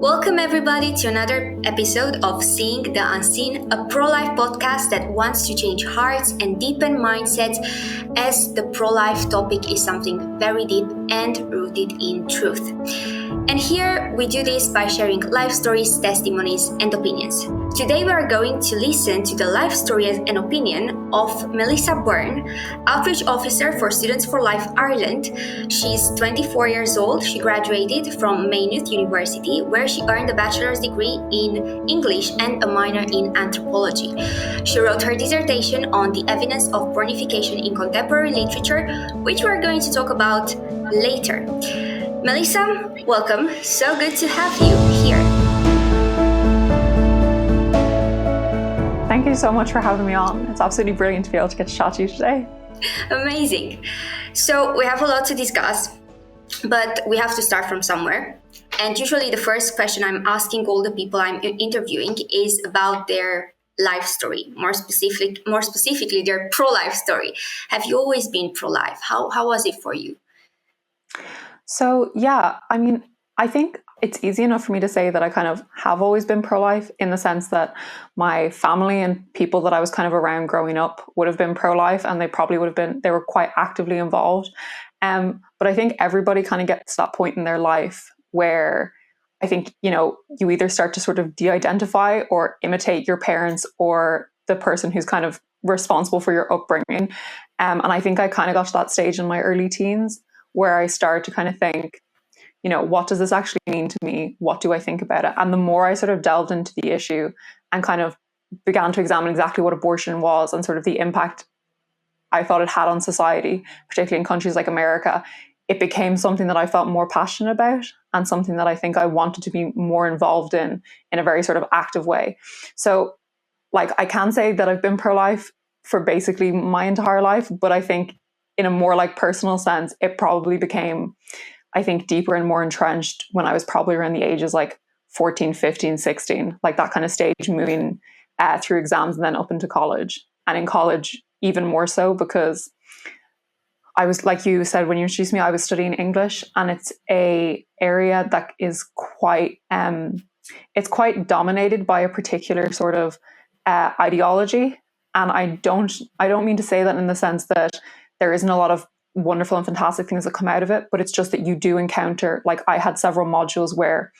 Welcome everybody to another episode of Seeing the Unseen, a pro-life podcast that wants to change hearts and deepen mindsets, as the pro-life topic is something very deep and rooted in truth. And here we do this by sharing life stories, testimonies, and opinions. Today we are going to listen to the life story and opinion of Melissa Byrne, Outreach Officer for Students for Life Ireland. She's 24 years old. She graduated from Maynooth University, where she earned a bachelor's degree in English and a minor in anthropology. She wrote her dissertation on the evidence of pornification in contemporary literature, which we're going to talk about later. Melissa, welcome. So good to have you here. Thank you so much for having me on. It's absolutely brilliant to be able to get to chat to you today. Amazing. So we have a lot to discuss, but we have to start from somewhere. And usually the first question I'm asking all the people I'm interviewing is about their life story, more specifically their pro-life story. Have you always been pro-life? How was it for you? So I think it's easy enough for me to say that I kind of have always been pro-life, in the sense that my family and people that I was kind of around growing up would have been pro-life, and they were quite actively involved. But I think everybody kind of gets to that point in their life where I think, you either start to sort of de-identify or imitate your parents or the person who's kind of responsible for your upbringing. And I think I kind of got to that stage in my early teens where I started to kind of think, what does this actually mean to me? What do I think about it? And the more I sort of delved into the issue and kind of began to examine exactly what abortion was and sort of the impact I thought it had on society, particularly in countries like America, it became something that I felt more passionate about and something that I think I wanted to be more involved in a very sort of active way. So I can say that I've been pro-life for basically my entire life, but I think in a more personal sense, it probably became, I think, deeper and more entrenched when I was probably around the ages 14, 15, 16, that kind of stage, moving through exams and then up into college. And in college, even more so, because I was, like you said when you introduced me, I was studying English, and it's a area that is quite dominated by a particular sort of ideology. And I don't mean to say that in the sense that there isn't a lot of wonderful and fantastic things that come out of it, but it's just that you do encounter, I had several modules where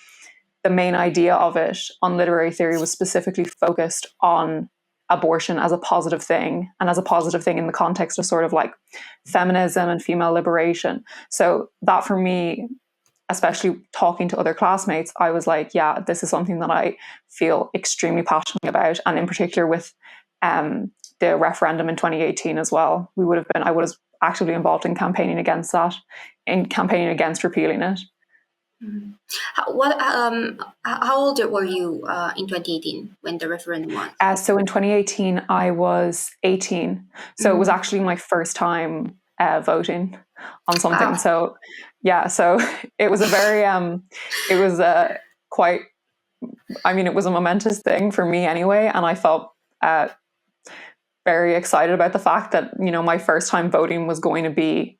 the main idea of it on literary theory was specifically focused on abortion as a positive thing, and as a positive thing in the context of sort of feminism and female liberation. So that, for me, especially talking to other classmates, I was like, yeah, this is something that I feel extremely passionate about. And in particular with the referendum in 2018 as well, I would have actively involved in campaigning against that, in campaigning against repealing it. Mm-hmm. How old were you in 2018 when the referendum was? So in 2018, I was 18. So It was actually my first time voting on something. So it was a very, it was it was a momentous thing for me anyway. And I felt very excited about the fact that, my first time voting was going to be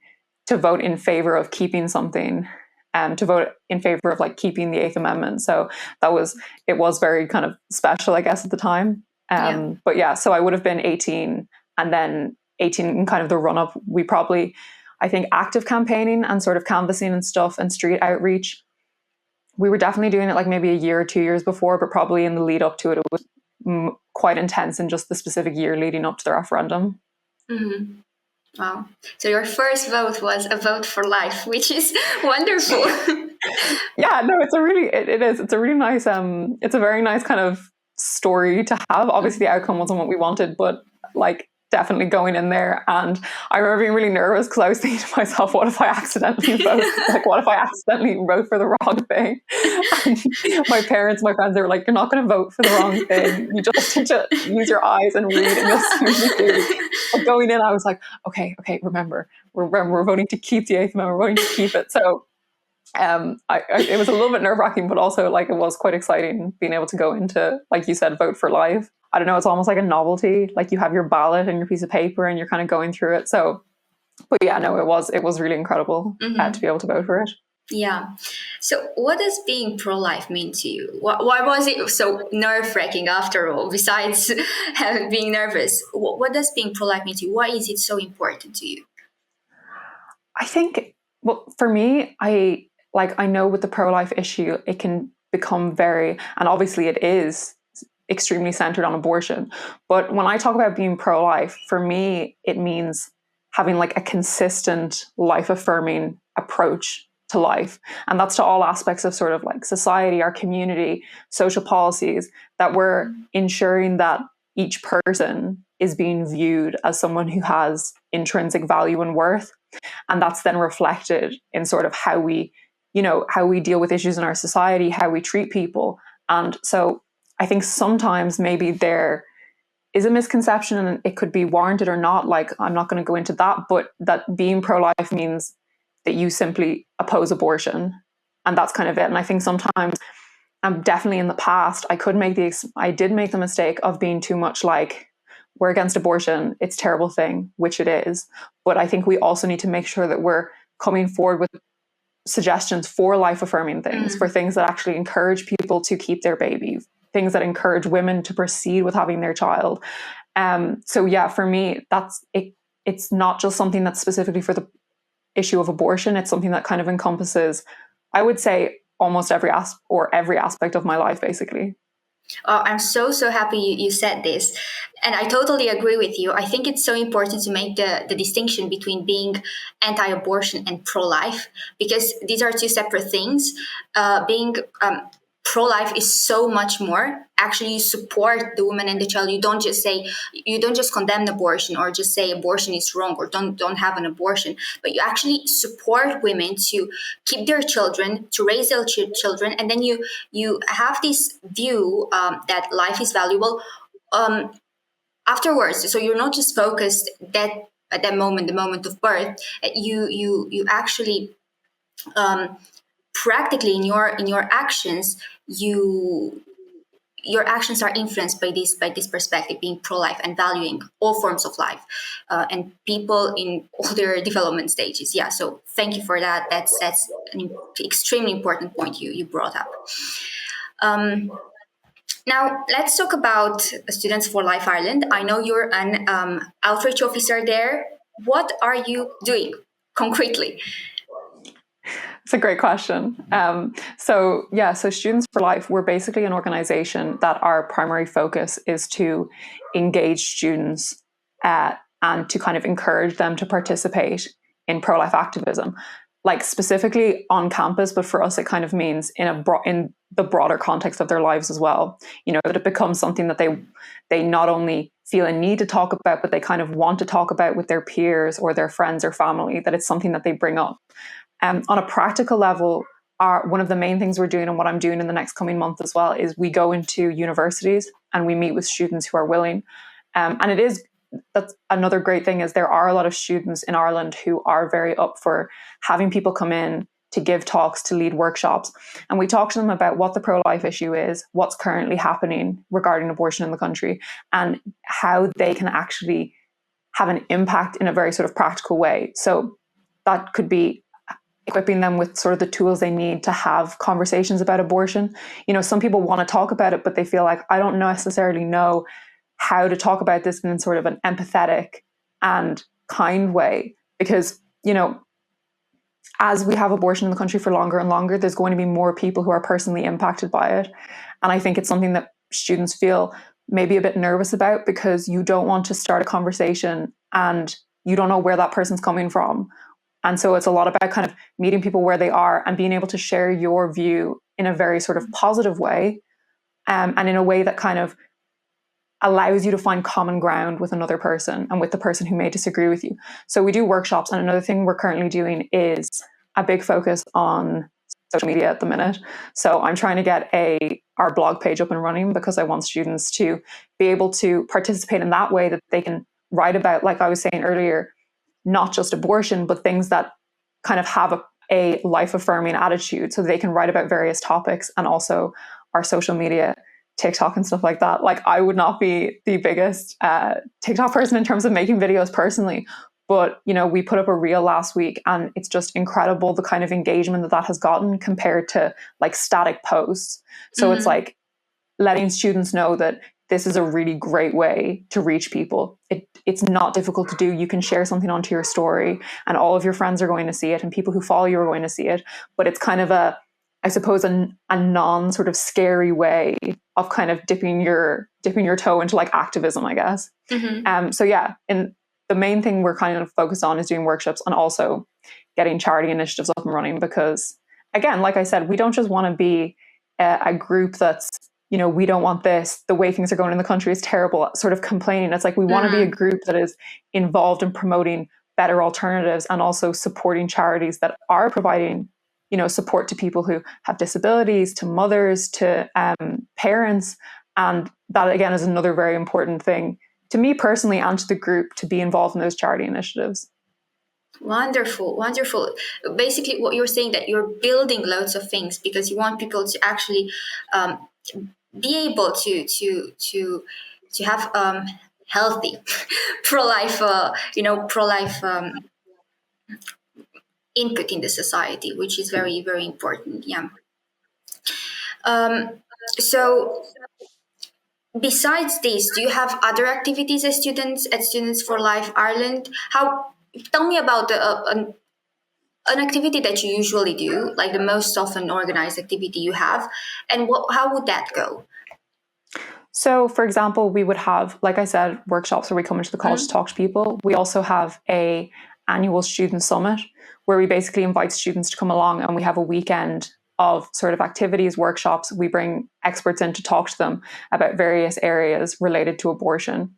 to vote in favor of keeping something, to vote in favor of keeping the Eighth Amendment. So it was very kind of special, I guess, at the time. But yeah, so I would have been 18, and then 18 in kind of the run up, we probably, I think, active campaigning and sort of canvassing and stuff and street outreach, we were definitely doing it maybe a year or 2 years before, but probably in the lead up to it, it was quite intense in just the specific year leading up to the referendum. Mm-hmm. Wow. So your first vote was a vote for life, which is wonderful. Yeah, no, it's a really nice, it's a very nice kind of story to have. Obviously the outcome wasn't what we wanted, but definitely going in there. And I remember being really nervous because I was thinking to myself, what if I accidentally vote? What if I accidentally vote for the wrong thing? And my parents, my friends, they were like, you're not going to vote for the wrong thing. You just need to use your eyes and read, and you'll see what you do. But going in, I was like, okay, remember, we're voting to keep the Eighth Amendment, we're voting to keep it. So it was a little bit nerve-wracking, but also it was quite exciting being able to go into, like you said, vote for life. I don't know, it's almost like a novelty. You have your ballot and your piece of paper and you're kind of going through it. So, but yeah, no, it was really incredible to be able to vote for it. Yeah. So, what does being pro-life mean to you? Why was it so nerve-wracking after all? Besides being nervous, what does being pro-life mean to you? Why is it so important to you? I think, well, for me, I know with the pro-life issue, it can become very, and obviously it is extremely centered on abortion. But when I talk about being pro-life, for me, it means having like a consistent life affirming approach to life. And that's to all aspects of sort of like society, our community, social policies, that we're ensuring that each person is being viewed as someone who has intrinsic value and worth. And that's then reflected in sort of how we, how we deal with issues in our society, how we treat people. And so I think sometimes maybe there is a misconception, and it could be warranted or not. Like, I'm not going to go into that, but that being pro-life means that you simply oppose abortion, and that's kind of it. And I think sometimes, definitely in the past, I did make the mistake of being too much like, we're against abortion, it's a terrible thing, which it is. But I think we also need to make sure that we're coming forward with suggestions for life affirming things, for things that actually encourage people to keep their baby, things that encourage women to proceed with having their child. So yeah, for me, that's it. It's not just something that's specifically for the issue of abortion. It's something that kind of encompasses, I would say, almost every aspect of my life, basically. Oh, I'm so happy you said this. And I totally agree with you. I think it's so important to make the distinction between being anti abortion and pro life, because these are two separate things. Being pro-life is so much more. Actually, you support the woman and the child. You don't just condemn abortion or just say abortion is wrong or don't have an abortion, but you actually support women to keep their children, to raise their children, and then you have this view that life is valuable afterwards. So you're not just focused that at that moment, the moment of birth. You actually practically in your actions, your actions are influenced by this perspective, being pro-life and valuing all forms of life and people in all their development stages. Yeah, so thank you for that. That's an extremely important point you brought up. Now let's talk about Students for Life Ireland. I know you're an outreach officer there. What are you doing concretely? It's a great question. So Students for Life, we're basically an organization that our primary focus is to engage students and to kind of encourage them to participate in pro-life activism, like specifically on campus. But for us, it kind of means in the broader context of their lives as well. That it becomes something that they not only feel a need to talk about, but they kind of want to talk about with their peers or their friends or family. That it's something that they bring up. On a practical level, one of the main things we're doing, and what I'm doing in the next coming month as well, is we go into universities and we meet with students who are willing. That's another great thing, is there are a lot of students in Ireland who are very up for having people come in to give talks, to lead workshops. And we talk to them about what the pro-life issue is, what's currently happening regarding abortion in the country, and how they can actually have an impact in a very sort of practical way. So that could be equipping them with sort of the tools they need to have conversations about abortion. Some people want to talk about it, but they feel like, I don't necessarily know how to talk about this in sort of an empathetic and kind way. Because, as we have abortion in the country for longer and longer, there's going to be more people who are personally impacted by it. And I think it's something that students feel maybe a bit nervous about, because you don't want to start a conversation and you don't know where that person's coming from. And so it's a lot about kind of meeting people where they are and being able to share your view in a very sort of positive way, and in a way that kind of allows you to find common ground with another person and with the person who may disagree with you. So we do workshops. And another thing we're currently doing is a big focus on social media at the minute. So I'm trying to get our blog page up and running, because I want students to be able to participate in that way, that they can write about, like I was saying earlier, not just abortion, but things that kind of have a life-affirming attitude, so they can write about various topics. And also our social media, TikTok and stuff like that. Like, I would not be the biggest TikTok person in terms of making videos personally, But, we put up a reel last week and it's just incredible the kind of engagement that has gotten compared to like static posts. So it's like letting students know that this is a really great way to reach people. It's not difficult to do. You can share something onto your story and all of your friends are going to see it and people who follow you are going to see it. But it's kind of a non sort of scary way of kind of dipping your toe into like activism, I guess. So yeah, and the main thing we're kind of focused on is doing workshops and also getting charity initiatives up and running because, again, like I said, we don't just want to be a group that's, we don't want this, the way things are going in the country is terrible, sort of complaining. It's like we want to be a group that is involved in promoting better alternatives and also supporting charities that are providing, support to people who have disabilities, to mothers, to parents. And that, again, is another very important thing to me personally and to the group to be involved in those charity initiatives. Wonderful. Basically, what you're saying that you're building loads of things because you want people to actually be able to have healthy pro-life input in the society, which is very, very important. Yeah. So besides this, do you have other activities as Students for Life Ireland? Tell me about an activity that you usually do, like the most often organized activity you have, and how would that go? So, for example, we would have, like I said, workshops where we come into the college to talk to people. We also have a annual student summit where we basically invite students to come along and we have a weekend of sort of activities, workshops. We bring experts in to talk to them about various areas related to abortion.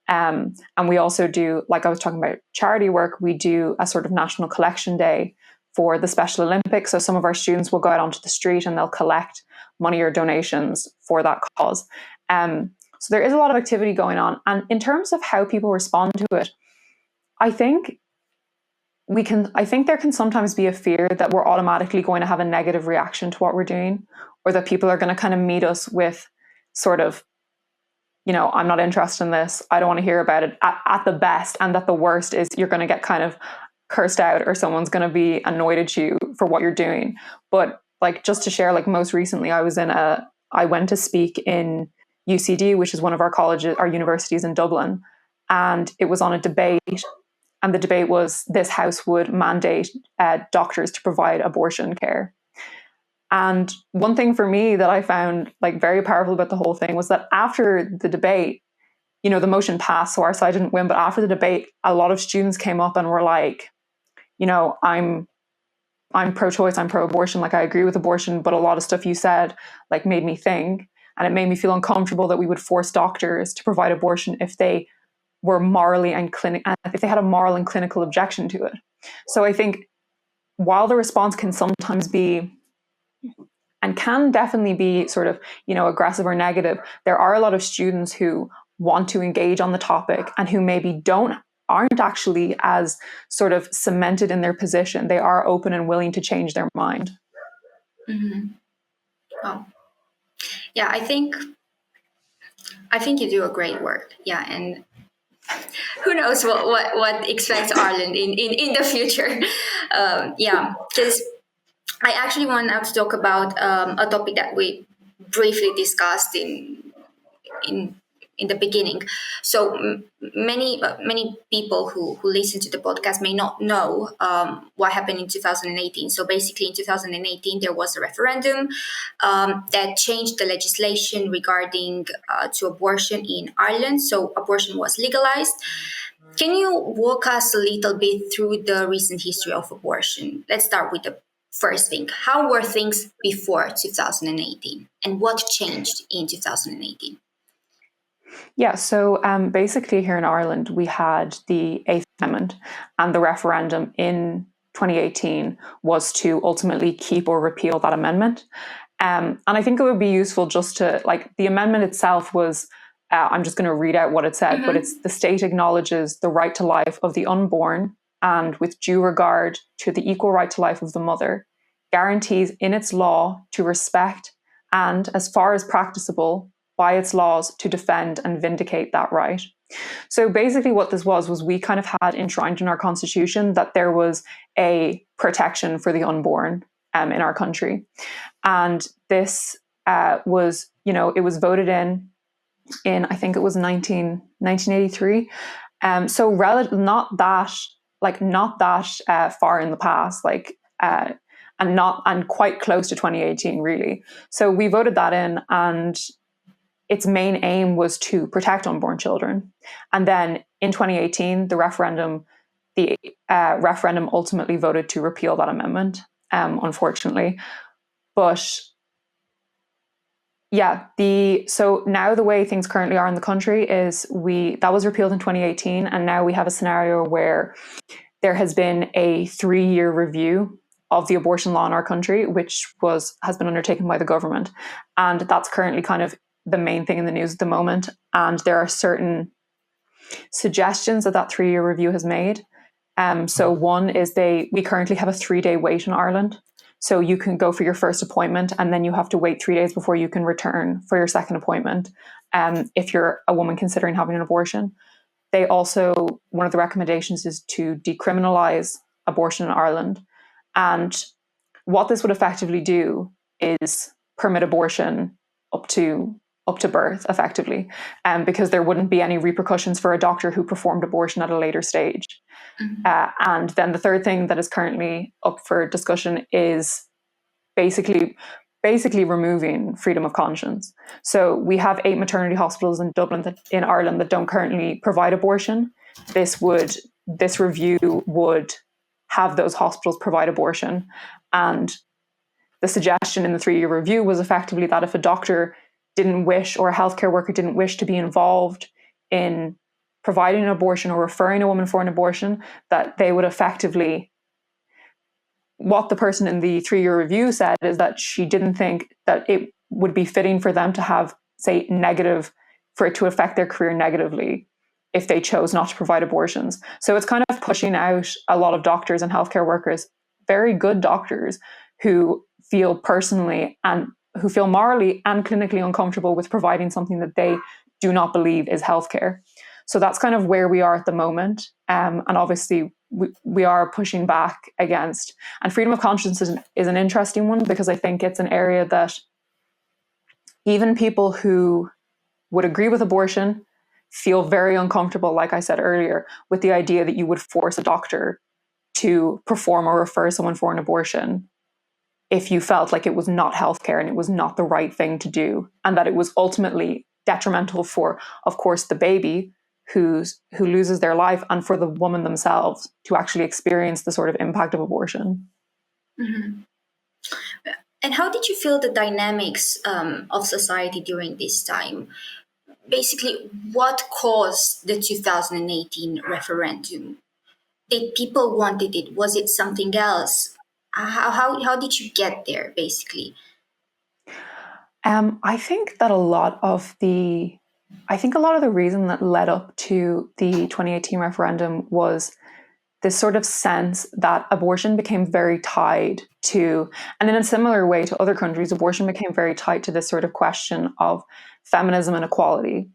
And we also do, like I was talking about charity work, we do a sort of national collection day for the Special Olympics. So some of our students will go out onto the street and they'll collect money or donations for that cause. So there is a lot of activity going on. And in terms of how people respond to it, I think there can sometimes be a fear that we're automatically going to have a negative reaction to what we're doing, or that people are going to kind of meet us with sort of, I'm not interested in this, I don't want to hear about it at the best, and that the worst is you're going to get kind of cursed out or someone's going to be annoyed at you for what you're doing. But like, just to share, like most recently I went to speak in UCD, which is one of our universities in Dublin, and it was on a debate. And the debate was this house would mandate doctors to provide abortion care. And one thing for me that I found like very powerful about the whole thing was that after the debate, the motion passed, so our side didn't win. But after the debate, a lot of students came up and were like, I'm pro-choice, I'm pro-abortion, like I agree with abortion, but a lot of stuff you said like made me think, and it made me feel uncomfortable that we would force doctors to provide abortion if they were morally and if they had a moral and clinical objection to it. So I think while the response can sometimes be, and can definitely be sort of, aggressive or negative, there are a lot of students who want to engage on the topic and who maybe aren't actually as sort of cemented in their position. They are open and willing to change their mind. Mm-hmm. Oh. Yeah, I think you do a great work. Yeah, and who knows what expects Ireland in the future. Yeah, because I actually want now to talk about a topic that we briefly discussed in the beginning. So many people who listen to the podcast may not know what happened in 2018. So basically in 2018, there was a referendum that changed the legislation regarding to abortion in Ireland. So abortion was legalized. Can you walk us a little bit through the recent history of abortion? Let's start with the first thing. How were things before 2018 and what changed in 2018? Yeah, so basically here in Ireland, we had the Eighth Amendment, and the referendum in 2018 was to ultimately keep or repeal that amendment. And I think it would be useful just to, the amendment itself was, I'm just going to read out what it said, but it's: the state acknowledges the right to life of the unborn and, with due regard to the equal right to life of the mother, guarantees in its law to respect and, as far as practicable, by its laws to defend and vindicate that right. So basically what this was we kind of had enshrined in our constitution that there was a protection for the unborn in our country. And this was, it was voted in I think it was 1983. So not that far in the past, and quite close to 2018, really. So we voted that in, and its main aim was to protect unborn children. And then in 2018, the referendum ultimately voted to repeal that amendment, unfortunately. But yeah, so now the way things currently are in the country is that was repealed in 2018, and now we have a scenario where there has been a 3-year review of the abortion law in our country, which has been undertaken by the government. And that's currently kind of the main thing in the news at the moment. And there are certain suggestions that 3-year review has made. So one is we currently have a 3-day wait in Ireland. So you can go for your first appointment, and then you have to wait 3 days before you can return for your second appointment. If you're a woman considering having an abortion. One of the recommendations is to decriminalize abortion in Ireland. And what this would effectively do is permit abortion up to birth, effectively, because there wouldn't be any repercussions for a doctor who performed abortion at a later stage. Mm-hmm. And then the third thing that is currently up for discussion is basically removing freedom of conscience. So we have 8 maternity hospitals in Dublin in Ireland that don't currently provide abortion. This review would have those hospitals provide abortion. And the suggestion in the 3-year review was effectively that if a doctor didn't wish, or a healthcare worker didn't wish to be involved in providing an abortion or referring a woman for an abortion, that they would effectively, what the person in the 3-year review said is that she didn't think that it would be fitting for them to have, say, for it to affect their career negatively if they chose not to provide abortions. So it's kind of pushing out a lot of doctors and healthcare workers, very good doctors, who feel personally and who feel morally and clinically uncomfortable with providing something that they do not believe is healthcare. So that's kind of where we are at the moment. And obviously we are pushing back against, and freedom of conscience is an interesting one, because I think it's an area that even people who would agree with abortion feel very uncomfortable, like I said earlier, with the idea that you would force a doctor to perform or refer someone for an abortion if you felt like it was not healthcare and it was not the right thing to do, and that it was ultimately detrimental for, of course, the baby who loses their life, and for the woman themselves to actually experience the sort of impact of abortion. Mm-hmm. And how did you feel the dynamics of society during this time? Basically, what caused the 2018 referendum? Did people wanted it? Was it something else? How did you get there, basically? I think a lot of the reason that led up to the 2018 referendum was this sort of sense that abortion became very tied to, and in a similar way to other countries, abortion became very tied to this sort of question of feminism and equality,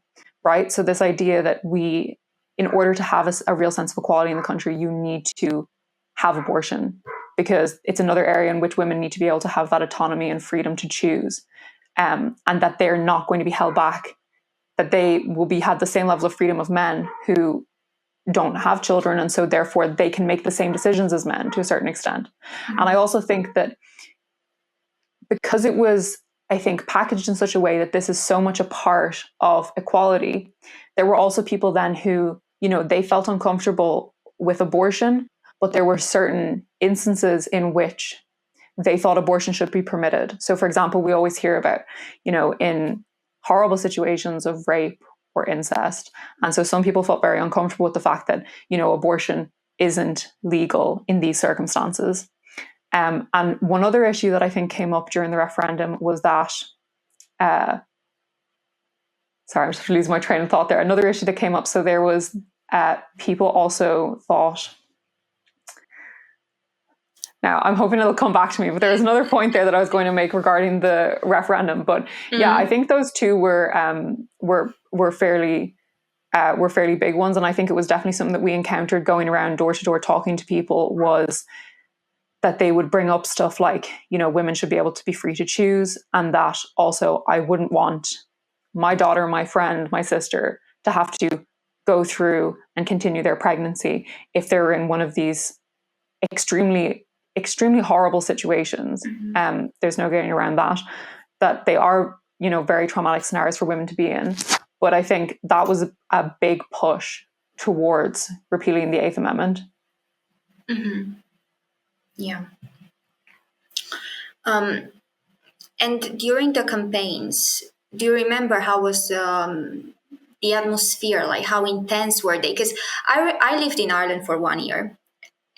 right? So this idea that in order to have a real sense of equality in the country, you need to have abortion, because it's another area in which women need to be able to have that autonomy and freedom to choose, and that they're not going to be held back, that they will had the same level of freedom of men who don't have children, and so therefore they can make the same decisions as men to a certain extent. Mm-hmm. And I also think that because it was, I think, packaged in such a way that this is so much a part of equality, there were also people then who, they felt uncomfortable with abortion, but there were certain instances in which they thought abortion should be permitted. So, for example, we always hear about, in horrible situations of rape or incest. And so some people felt very uncomfortable with the fact that, abortion isn't legal in these circumstances. And one other issue that I think came up during the referendum was that, sorry, I'm just losing my train of thought there. Another issue that came up, so there was, people also thought, now, I'm hoping it'll come back to me, but there was another point there that I was going to make regarding the referendum. But yeah, I think those two were fairly were fairly big ones. And I think it was definitely something that we encountered going around door to door talking to people, was that they would bring up stuff like, women should be able to be free to choose. And that also, I wouldn't want my daughter, my friend, my sister to have to go through and continue their pregnancy if they're in one of these extremely, extremely horrible situations. There's no getting around that they are, very traumatic scenarios for women to be in. But I think that was a big push towards repealing the Eighth Amendment. Mm-hmm. Yeah. And during the campaigns, do you remember how was the atmosphere, like how intense were they? Because I lived in Ireland for 1 year,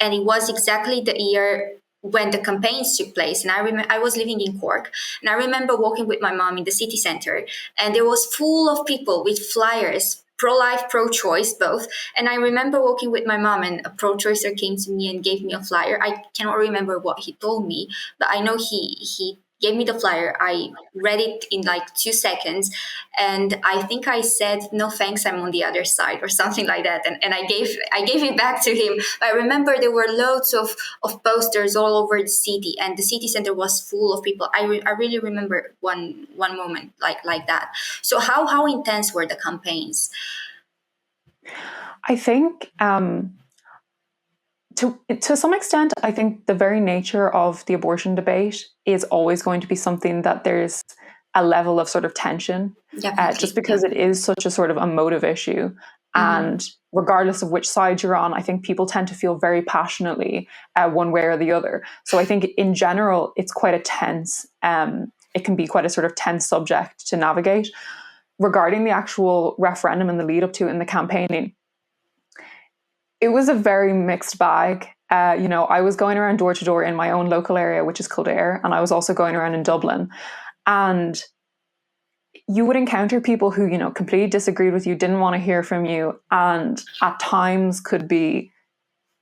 and it was exactly the year when the campaigns took place. And I was living in Cork, and I remember walking with my mom in the city center, and there was full of people with flyers, pro-life, pro-choice, both. And I remember walking with my mom, and a pro-choicer came to me and gave me a flyer. I cannot remember what he told me, but I know he gave me the flyer. I read it in like 2 seconds, and I think I said, "No thanks, I'm on the other side," or something like that. And I gave it back to him. But I remember there were loads of posters all over the city, and the city center was full of people. I really remember one moment like that. So how intense were the campaigns? I think to some extent, I think the very nature of the abortion debate is always going to be something that there's a level of sort of tension, just because it is such a sort of emotive issue. And regardless of which side you're on, I think people tend to feel very passionately one way or the other. So I think in general, it's quite a tense, it can be quite a sort of tense subject to navigate. Regarding the actual referendum and the lead up to it and the campaigning, it was a very mixed bag. I was going around door to door in my own local area, which is Kildare, and I was also going around in Dublin. And you would encounter people who, completely disagreed with you, didn't want to hear from you, and at times could be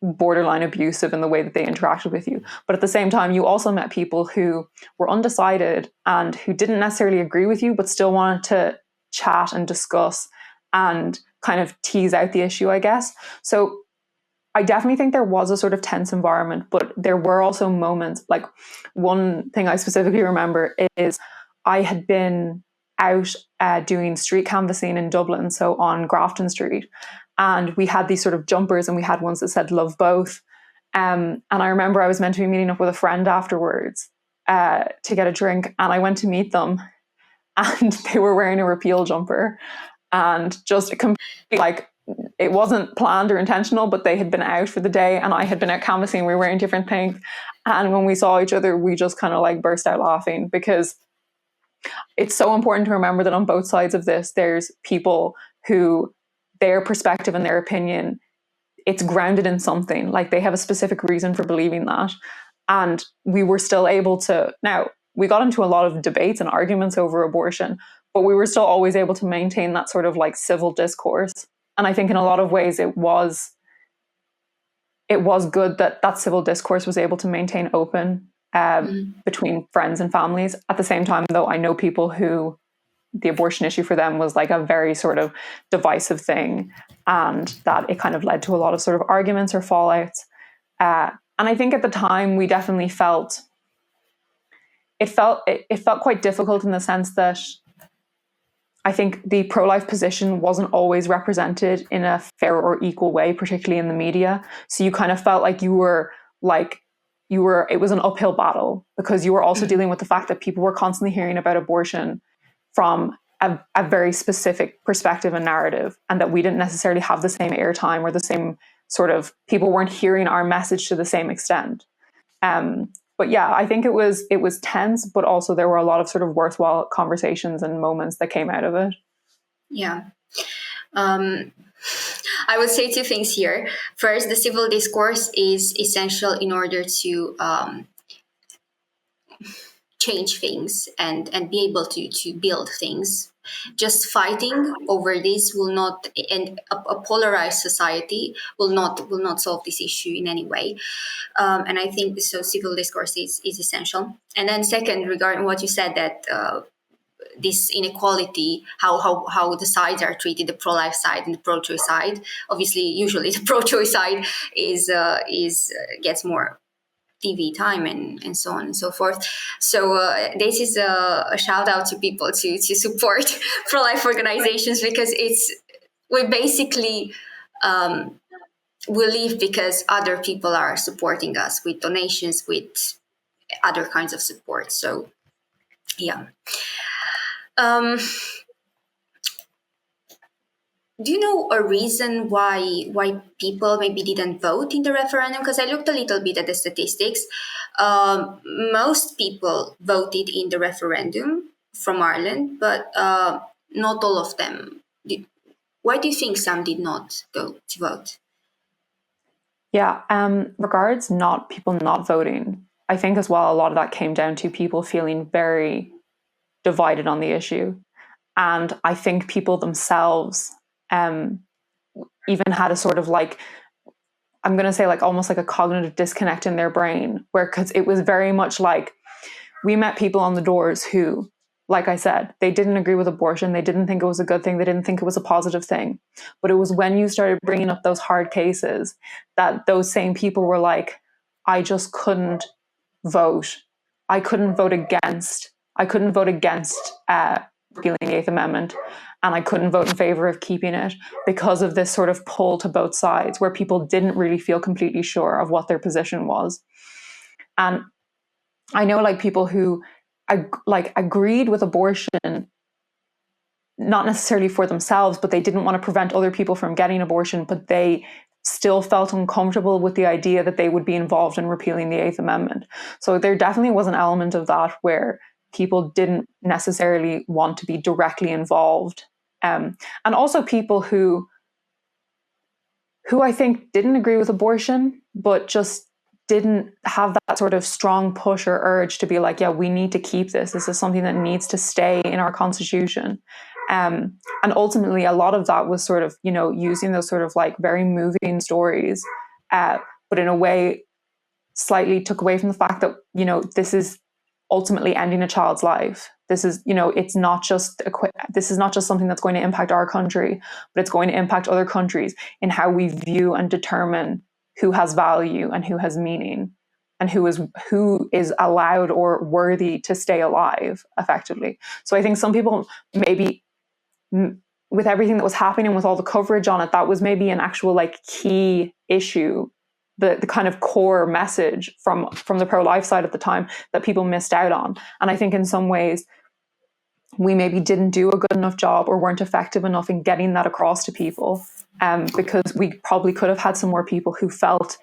borderline abusive in the way that they interacted with you. But at the same time, you also met people who were undecided and who didn't necessarily agree with you, but still wanted to chat and discuss and kind of tease out the issue, I guess. So I definitely think there was a sort of tense environment, but there were also moments, like one thing I specifically remember is I had been out doing street canvassing in Dublin, so on Grafton Street, and we had these sort of jumpers, and we had ones that said "Love Both." And I remember I was meant to be meeting up with a friend afterwards to get a drink, and I went to meet them, and they were wearing a repeal jumper, and just completely like, it wasn't planned or intentional, but they had been out for the day and I had been out canvassing. We were wearing different things. And when we saw each other, we just kind of like burst out laughing, because it's so important to remember that on both sides of this, there's people who their perspective and their opinion, it's grounded in something. Like they have a specific reason for believing that. And we were still able to, now we got into a lot of debates and arguments over abortion, but we were still always able to maintain that sort of like civil discourse. And I think in a lot of ways it was good that that civil discourse was able to maintain open between friends and families. At the same time, though, I know people who the abortion issue for them was like a very sort of divisive thing, and that it kind of led to a lot of sort of arguments or fallouts. And I think at the time we definitely felt quite difficult, in the sense that I think the pro-life position wasn't always represented in a fair or equal way, particularly in the media. So you kind of felt like it was an uphill battle, because you were also dealing with the fact that people were constantly hearing about abortion from a very specific perspective and narrative, and that we didn't necessarily have the same airtime, or the same sort of, people weren't hearing our message to the same extent. But yeah, I think it was tense, but also there were a lot of sort of worthwhile conversations and moments that came out of it. Yeah. I would say two things here. First, the civil discourse is essential in order to change things and be able to build things. Just fighting over this will not, and a polarized society will not solve this issue in any way. And I think so civil discourse is essential. And then second, regarding what you said, that this inequality, how the sides are treated, the pro-life side and the pro-choice side. Obviously, usually the pro-choice side is gets more TV time and so on and so forth. So this is a shout out to people to support pro-life organizations, because we basically we live because other people are supporting us with donations, with other kinds of support. So yeah. Do you know a reason why people maybe didn't vote in the referendum? Because I looked a little bit at the statistics. Most people voted in the referendum from Ireland, but not all of them. Why do you think some did not go to vote? Yeah, regards not people not voting. I think as well a lot of that came down to people feeling very divided on the issue. And I think people themselves even had a sort of like, I'm going to say like almost like a cognitive disconnect in their brain, where, because it was very much like we met people on the doors who, like I said, they didn't agree with abortion. They didn't think it was a good thing. They didn't think it was a positive thing. But it was when you started bringing up those hard cases that those same people were like, I just couldn't vote. I couldn't vote against. I couldn't vote against repealing the Eighth Amendment, and I couldn't vote in favor of keeping it because of this sort of pull to both sides, where people didn't really feel completely sure of what their position was. And I know like people who agreed with abortion, not necessarily for themselves, but they didn't want to prevent other people from getting abortion, but they still felt uncomfortable with the idea that they would be involved in repealing the Eighth Amendment. So there definitely was an element of that where people didn't necessarily want to be directly involved. And also people who I think didn't agree with abortion, but just didn't have that sort of strong push or urge to be like, yeah, we need to keep this. This is something that needs to stay in our constitution. And ultimately, a lot of that was sort of, using those sort of like very moving stories, but in a way slightly took away from the fact that, this is ultimately ending a child's life. This is, it's not just, this is not just something that's going to impact our country, but it's going to impact other countries in how we view and determine who has value and who has meaning and who is allowed or worthy to stay alive effectively. So I think some people maybe, with everything that was happening, with all the coverage on it, that was maybe an actual like key issue, the kind of core message from the pro-life side at the time that people missed out on. And I think in some ways we maybe didn't do a good enough job or weren't effective enough in getting that across to people, because we probably could have had some more people who felt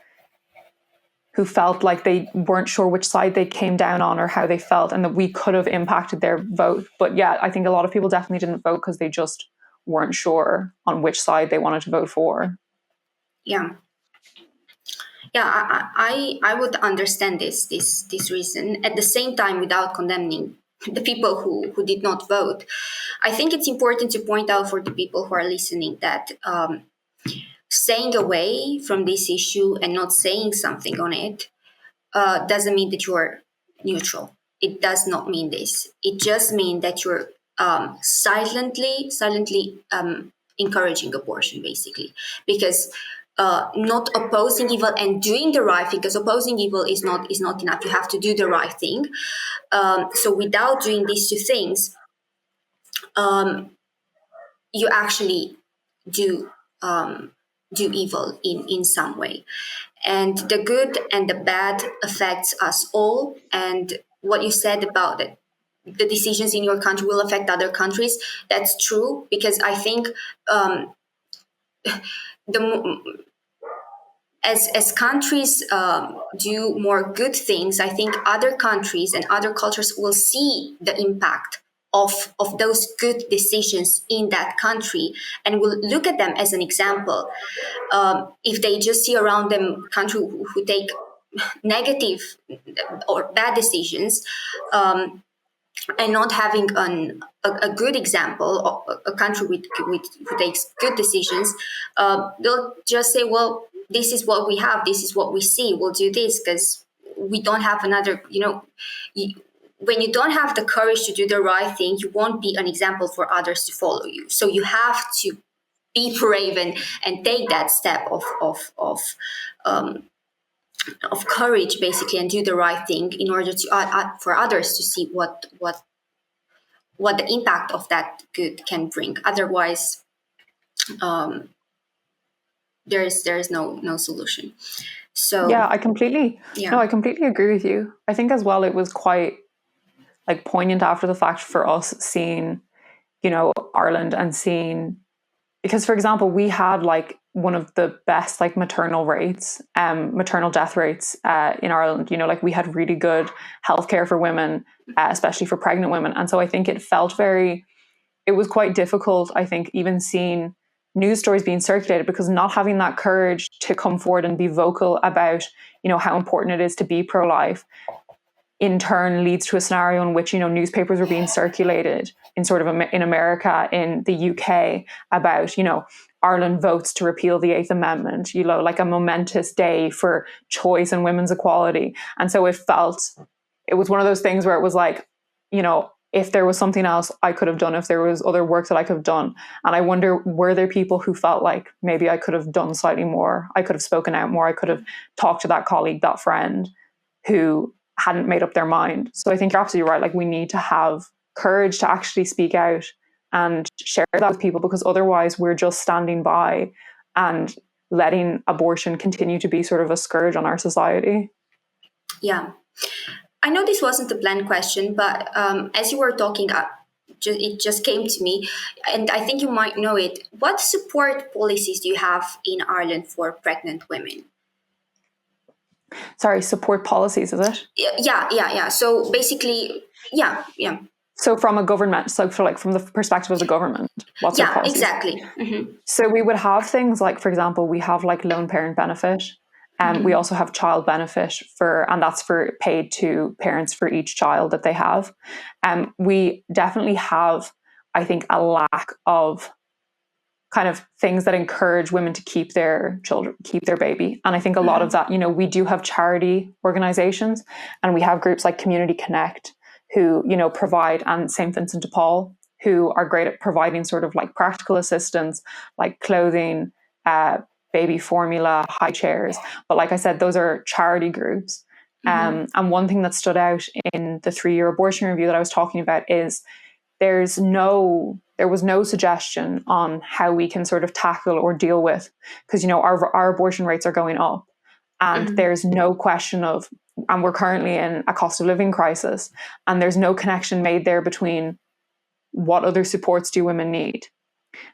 like they weren't sure which side they came down on or how they felt, and that we could have impacted their vote. But yeah, I think a lot of people definitely didn't vote because they just weren't sure on which side they wanted to vote for. Yeah. Yeah, I would understand this reason. At the same time, without condemning the people who did not vote, I think it's important to point out for the people who are listening that staying away from this issue and not saying something on it doesn't mean that you're neutral. It does not mean this. It just means that you're silently encouraging abortion, basically, because not opposing evil and doing the right thing, because opposing evil is not enough. You have to do the right thing. So without doing these two things, you actually do evil in some way, and the good and the bad affects us all. And what you said about it, the decisions in your country will affect other countries, that's true, because I think as countries do more good things, I think other countries and other cultures will see the impact of those good decisions in that country and will look at them as an example. If they just see around them country who take negative or bad decisions, and not having a good example of a country who takes good decisions, they'll just say, well, this is what we have, this is what we see, we'll do this because we don't have another, when you don't have the courage to do the right thing, you won't be an example for others to follow you. So you have to be brave and take that step of courage, basically, and do the right thing in order to for others to see what the impact of that good can bring. Otherwise, there's no solution. So yeah, I completely agree with you. I think as well it was quite like poignant after the fact for us seeing, Ireland and seeing, because for example, we had like one of the best like maternal death rates in Ireland. Like we had really good healthcare for women, especially for pregnant women. And so I think it was quite difficult, I think, even seeing news stories being circulated, because not having that courage to come forward and be vocal about, how important it is to be pro-life, in turn leads to a scenario in which, newspapers were being circulated in sort of in America, in the UK, about, Ireland votes to repeal the Eighth Amendment, like a momentous day for choice and women's equality. And so it was one of those things where it was like, if there was something else I could have done, if there was other work that I could have done. And I wonder, were there people who felt like maybe I could have done slightly more? I could have spoken out more. I could have talked to that colleague, that friend who hadn't made up their mind. So I think you're absolutely right. Like we need to have courage to actually speak out and share that with people, because otherwise we're just standing by and letting abortion continue to be sort of a scourge on our society. Yeah. I know this wasn't a planned question, but as you were talking, it just came to me, and I think you might know it. What support policies do you have in Ireland for pregnant women? Sorry, support policies, is it? Yeah. So basically, yeah. So from a government, so from the perspective of the government, what's our policies? Exactly. Mm-hmm. So we would have things like, for example, we have like lone parent benefit. We also have child benefit and that's for paid to parents for each child that they have. We definitely have, I think, a lack of kind of things that encourage women to keep their children, keep their baby. And I think a lot of that, we do have charity organizations, and we have groups like Community Connect who, provide, and St. Vincent de Paul, who are great at providing sort of like practical assistance, like clothing, baby formula, high chairs. But like I said, those are charity groups. And one thing that stood out in the 3-year abortion review that I was talking about is there was no suggestion on how we can sort of tackle or deal with, because, our abortion rates are going up, and there's no question of, and we're currently in a cost of living crisis, and there's no connection made there between what other supports do women need.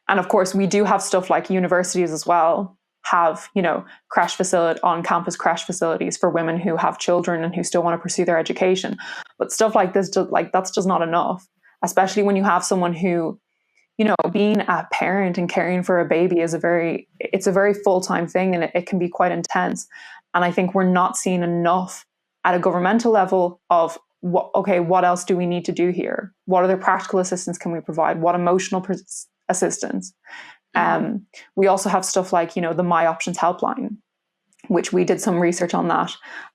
And of course, we do have stuff like universities as well have, on-campus crash facilities for women who have children and who still want to pursue their education. But stuff like this, that's just not enough, especially when you have someone who, being a parent and caring for a baby it's a very full-time thing, and it can be quite intense. And I think we're not seeing enough at a governmental level of, what else do we need to do here? What other practical assistance can we provide? What emotional assistance? We also have stuff like, the My Options helpline, which we did some research on that.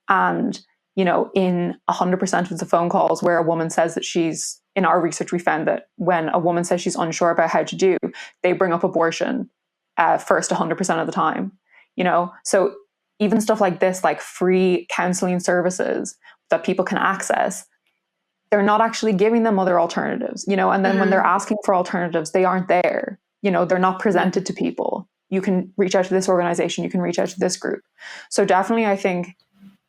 And, in 100% of the phone calls where a woman says that in our research, we found that when a woman says she's unsure about how to do, they bring up abortion first 100% of the time, So even stuff like this, like free counseling services that people can access, they're not actually giving them other alternatives, and then when they're asking for alternatives, they aren't there. They're not presented to people. You can reach out to this organization, you can reach out to this group. So definitely, I think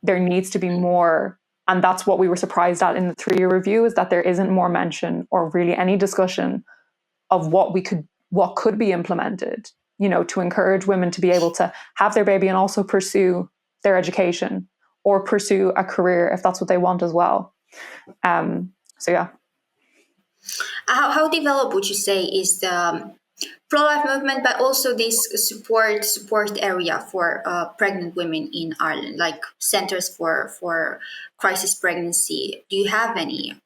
there needs to be more. And that's what we were surprised at in the 3-year review, is that there isn't more mention or really any discussion of what could be implemented, to encourage women to be able to have their baby and also pursue their education or pursue a career if that's what they want as well. So yeah. How developed would you say is the pro-life movement, but also this support area for pregnant women in Ireland, like centers for crisis pregnancy? Do you have any?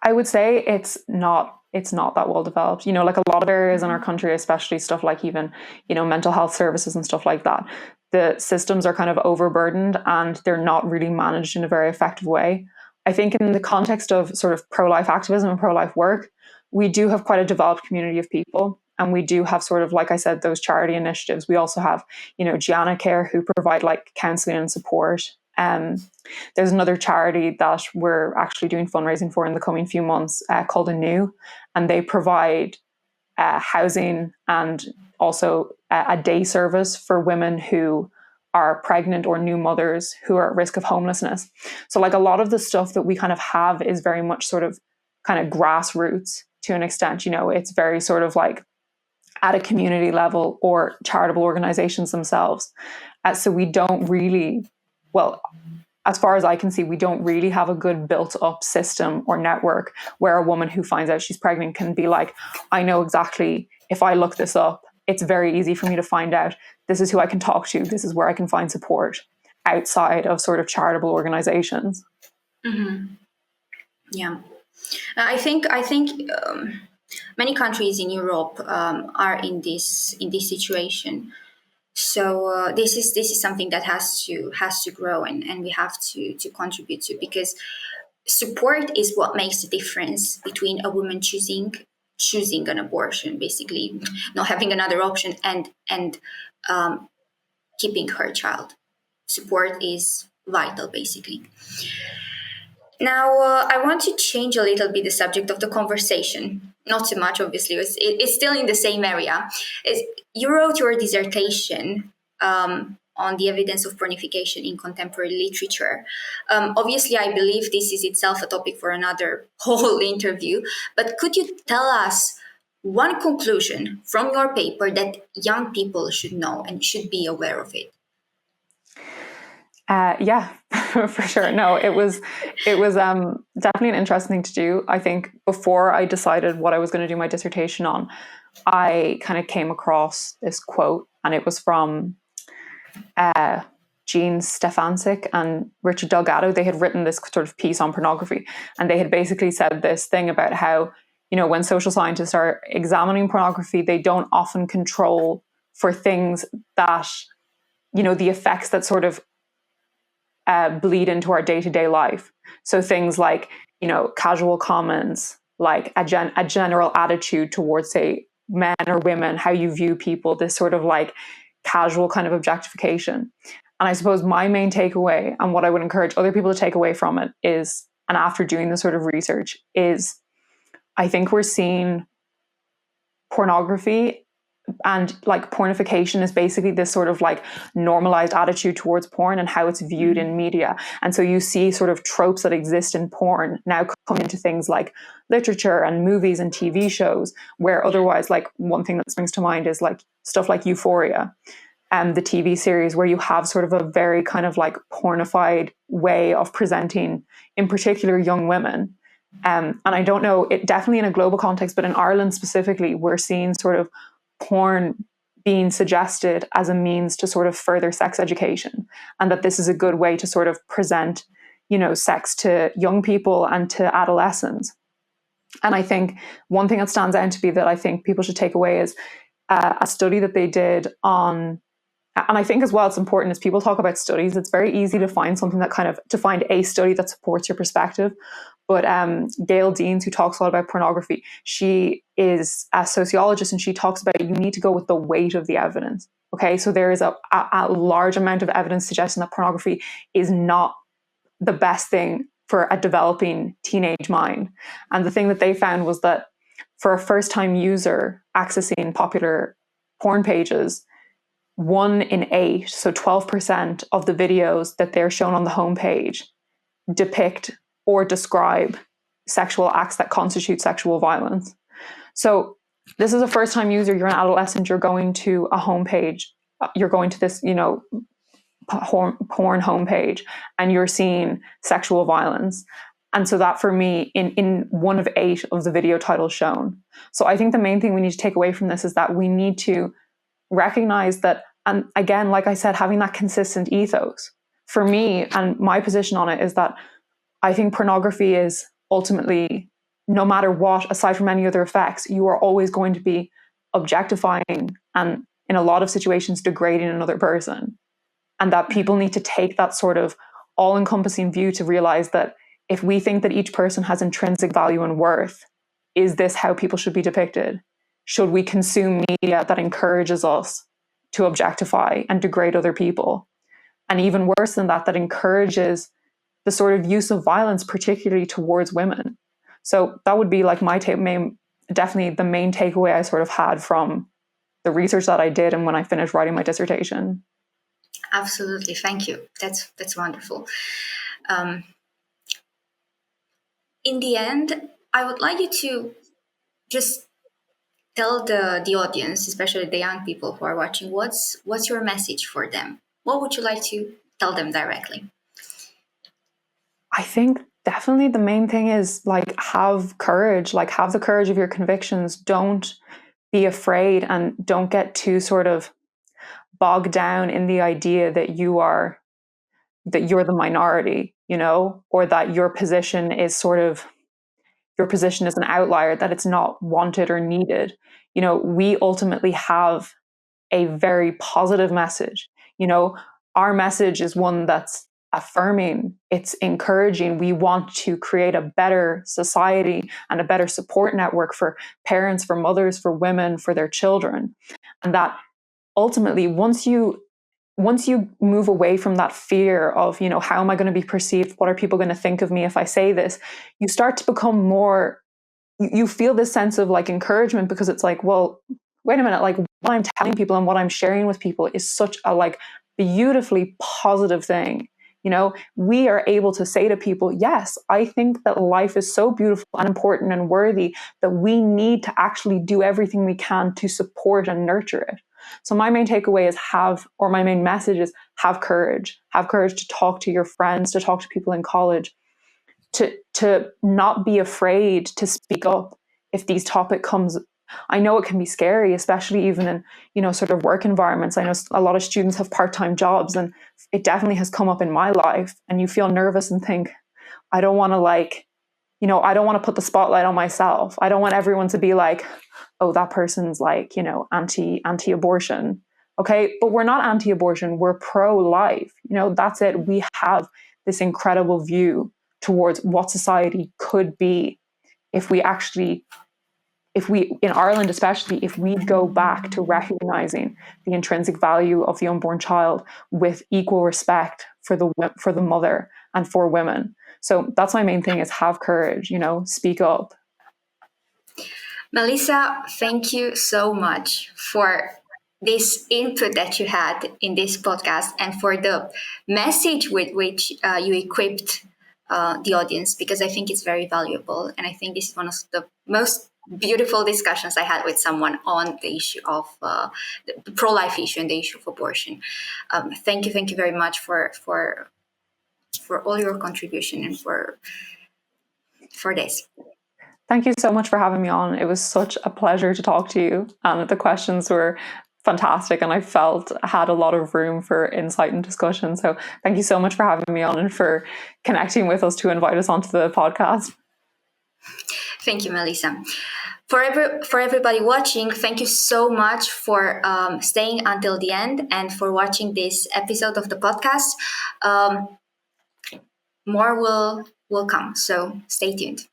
I would say it's not that well developed. Like a lot of areas in our country, especially stuff like even, mental health services and stuff like that, the systems are kind of overburdened and they're not really managed in a very effective way. I think in the context of sort of pro-life activism and pro-life work, we do have quite a developed community of people. And we do have sort of, like I said, those charity initiatives. We also have, Gianna Care, who provide like counselling and support. There's another charity that we're actually doing fundraising for in the coming few months called Anew, and they provide housing and also a day service for women who are pregnant or new mothers who are at risk of homelessness. So like a lot of the stuff that we kind of have is very much sort of kind of grassroots to an extent. It's very sort of like at a community level or charitable organizations themselves. So we don't really, well, as far as I can see, we don't really have a good built up system or network where a woman who finds out she's pregnant can be like, I know exactly, if I look this up, it's very easy for me to find out this is who I can talk to. This is where I can find support outside of sort of charitable organizations. Mm-hmm. Yeah. I think many countries in Europe are in this situation. So this is something that has to grow, and we have to contribute to, because support is what makes the difference between a woman choosing an abortion, basically not having another option, and keeping her child. Support is vital, basically. Now, I want to change a little bit the subject of the conversation. Not too much, obviously. It's still in the same area. You wrote your dissertation on the evidence of pornification in contemporary literature. Obviously, I believe this is itself a topic for another whole interview. But could you tell us one conclusion from your paper that young people should know and should be aware of it? Yeah, for sure. No, it was definitely an interesting thing to do. I think before I decided what I was going to do my dissertation on, I kind of came across this quote, and it was from Jean Stefancic and Richard Delgado. They had written this sort of piece on pornography, and they had basically said this thing about how, when social scientists are examining pornography, they don't often control for things that, the effects that sort of bleed into our day-to-day life. So things like, casual comments, like a general attitude towards, say, men or women, how you view people, this sort of like casual kind of objectification. And I suppose my main takeaway, and what I would encourage other people to take away from it is, and after doing this sort of research, is I think we're seeing pornography and like pornification is basically this sort of like normalized attitude towards porn and how it's viewed in media. And so you see sort of tropes that exist in porn now come into things like literature and movies and TV shows, where otherwise, like, one thing that springs to mind is like stuff like Euphoria and the TV series, where you have sort of a very kind of like pornified way of presenting, in particular, young women. And I don't know, it definitely in a global context, but in Ireland specifically, we're seeing sort of porn being suggested as a means to sort of further sex education, and that this is a good way to sort of present, sex to young people and to adolescents. And I think one thing that stands out to be that I think people should take away is a study that they did on, and I think as well it's important as people talk about studies, it's very easy to find something that to find a study that supports your perspective. But Gail Deans, who talks a lot about pornography, she is a sociologist, and she talks about you need to go with the weight of the evidence. Okay, so there is a large amount of evidence suggesting that pornography is not the best thing for a developing teenage mind. And the thing that they found was that for a first-time user accessing popular porn pages, 1 in 8, so 12% of the videos that they're shown on the homepage depict or describe sexual acts that constitute sexual violence. So this is a first-time user, you're an adolescent, you're going to a homepage, you're going to this, porn homepage, and you're seeing sexual violence. And so that, for me, in 1 of 8 of the video titles shown. So I think the main thing we need to take away from this is that we need to recognize that, and again, like I said, having that consistent ethos. For me, and my position on it is that I think pornography is ultimately, no matter what, aside from any other effects, you are always going to be objectifying and, in a lot of situations, degrading another person. And that people need to take that sort of all-encompassing view to realize that if we think that each person has intrinsic value and worth, is this how people should be depicted? Should we consume media that encourages us to objectify and degrade other people? And even worse than that, that encourages the sort of use of violence, particularly towards women. So that would be like my definitely the main takeaway I sort of had from the research that I did and when I finished writing my dissertation. Absolutely, thank you. That's wonderful. In the end, I would like you to just tell the audience, especially the young people who are watching, what's your message for them? What would you like to tell them directly? I think definitely the main thing is like have courage, like have the courage of your convictions. Don't be afraid and don't get too sort of bogged down in the idea that you're the minority, you know, or that your position is an outlier, that it's not wanted or needed. You know, we ultimately have a very positive message. You know, our message is one that's affirming, it's encouraging. We want to create a better society and a better support network for parents, for mothers, for women, for their children. And that ultimately, once you move away from that fear of, you know, how am I going to be perceived? What are people going to think of me if I say this? You start to become more, you feel this sense of like encouragement, because it's like, well, wait a minute, like what I'm telling people and what I'm sharing with people is such a like beautifully positive thing. You know, we are able to say to people, yes, I think that life is so beautiful and important and worthy that we need to actually do everything we can to support and nurture it. So my main takeaway is my main message is have courage. Have courage to talk to your friends, to talk to people in college, to not be afraid to speak up if these topic comes. I know it can be scary, especially even in, you know, sort of work environments. I know a lot of students have part-time jobs, and it definitely has come up in my life, and you feel nervous and think, I don't want to like, you know, I don't want to put the spotlight on myself. I don't want everyone to be like, oh, that person's like, you know, anti-abortion. Okay, but we're not anti-abortion, we're pro-life. You know, that's it. We have this incredible view towards what society could be if we in Ireland especially, if we go back to recognizing the intrinsic value of the unborn child with equal respect for the mother and for women. So that's my main thing, is have courage, you know, speak up. Melyssa, thank you so much for this input that you had in this podcast and for the message with which you equipped the audience, because I think it's very valuable. And I think this is one of the most beautiful discussions I had with someone on the issue of the pro-life issue and the issue of abortion. Thank you very much for all your contribution and for this. Thank you so much for having me on. It was such a pleasure to talk to you. The questions were fantastic, and I felt I had a lot of room for insight and discussion. So thank you so much for having me on and for connecting with us to invite us onto the podcast. Thank you, Melyssa. For everybody watching, thank you so much for staying until the end and for watching this episode of the podcast. More will come, so stay tuned.